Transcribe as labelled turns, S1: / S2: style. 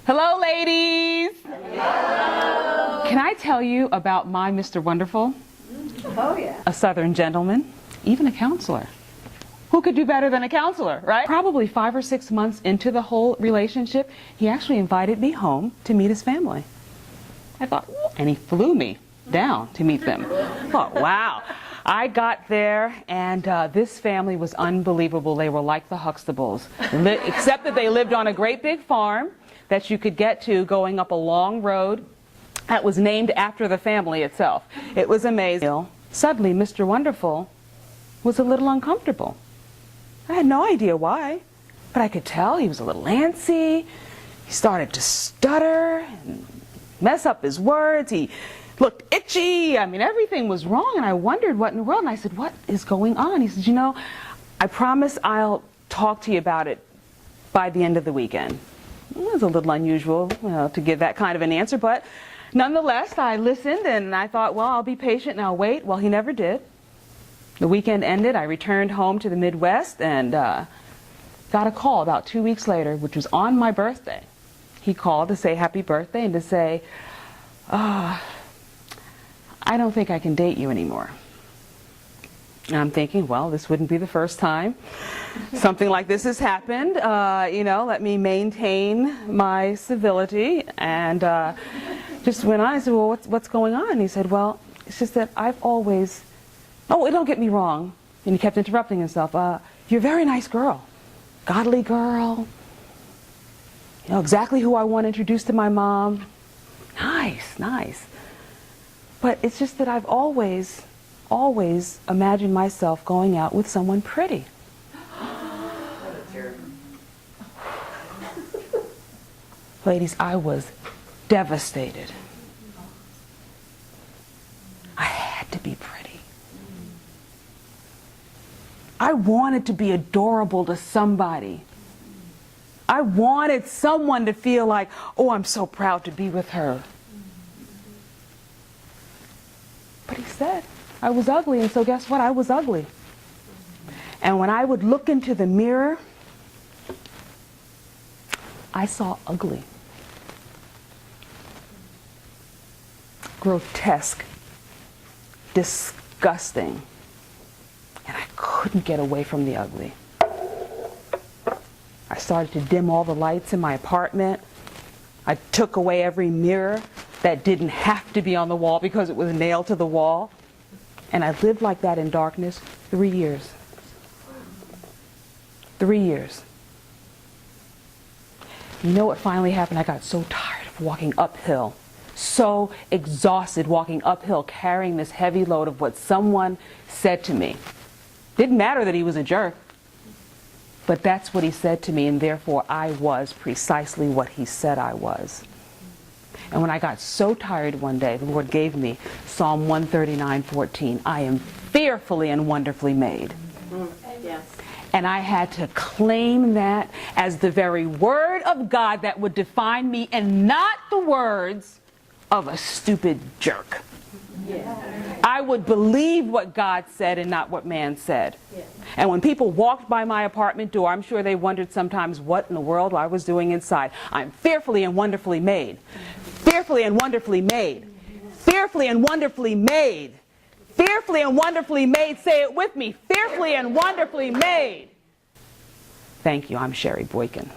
S1: Hello, ladies. Hello. Can I tell you about my Mr. Wonderful?
S2: Oh, yeah.
S1: A Southern gentleman, even a counselor. Who could do better than a counselor, right? Probably 5 or 6 months into the whole relationship, he actually invited me home to meet his family. I thought, and he flew me down to meet them. I thought, wow. I got there, and this family was unbelievable. They were like the Huxtables, except that they lived on a great big farm that you could get to going up a long road that was named after the family itself. It was amazing. Suddenly, Mr. Wonderful was a little uncomfortable. I had no idea why, but I could tell he was a little antsy. He started to stutter and mess up his words. He looked itchy. I mean, everything was wrong, and I wondered what in the world. And I said, what is going on? He said, you know, I promise I'll talk to you about it by the end of the weekend. It was a little unusual, to give that kind of an answer, but nonetheless, I listened, and I thought, well, I'll be patient and I'll wait. Well, he never did. The weekend ended. I returned home to the Midwest and got a call about 2 weeks later, which was on my birthday. He called to say happy birthday and to say, I don't think I can date you anymore. And I'm thinking, well, this wouldn't be the first time something like this has happened. Let me maintain my civility. And just went on. I said, well, what's going on? And he said, well, it's just that I've always, don't get me wrong. And he kept interrupting himself. You're a very nice girl, godly girl. Exactly who I want introduced to my mom. Nice, nice. But it's just that I've always imagined myself going out with someone pretty. Ladies, I was devastated. I had to be pretty. I wanted to be adorable to somebody. I wanted someone to feel like, oh, I'm so proud to be with her. But he said I was ugly, and so guess what? I was ugly. And when I would look into the mirror, I saw ugly. Grotesque. Disgusting. And I couldn't get away from the ugly. I started to dim all the lights in my apartment. I took away every mirror that didn't have to be on the wall because it was nailed to the wall. And I lived like that in darkness 3 years. 3 years. You know what finally happened? I got so tired of walking uphill, so exhausted walking uphill, carrying this heavy load of what someone said to me. Didn't matter that he was a jerk, but that's what he said to me, and therefore I was precisely what he said I was. And when I got so tired one day, the Lord gave me Psalm 139:14. I am fearfully and wonderfully made.
S2: Yes.
S1: And I had to claim that as the very word of God that would define me, and not the words of a stupid jerk.
S2: Yes.
S1: I would believe what God said and not what man said.
S2: Yes.
S1: And when people walked by my apartment door, I'm sure they wondered sometimes what in the world I was doing inside. I'm fearfully and wonderfully made. Fearfully and wonderfully made. Fearfully and wonderfully made. Fearfully and wonderfully made. Say it with me. Fearfully and wonderfully made. Thank you. I'm Sherry Boykin.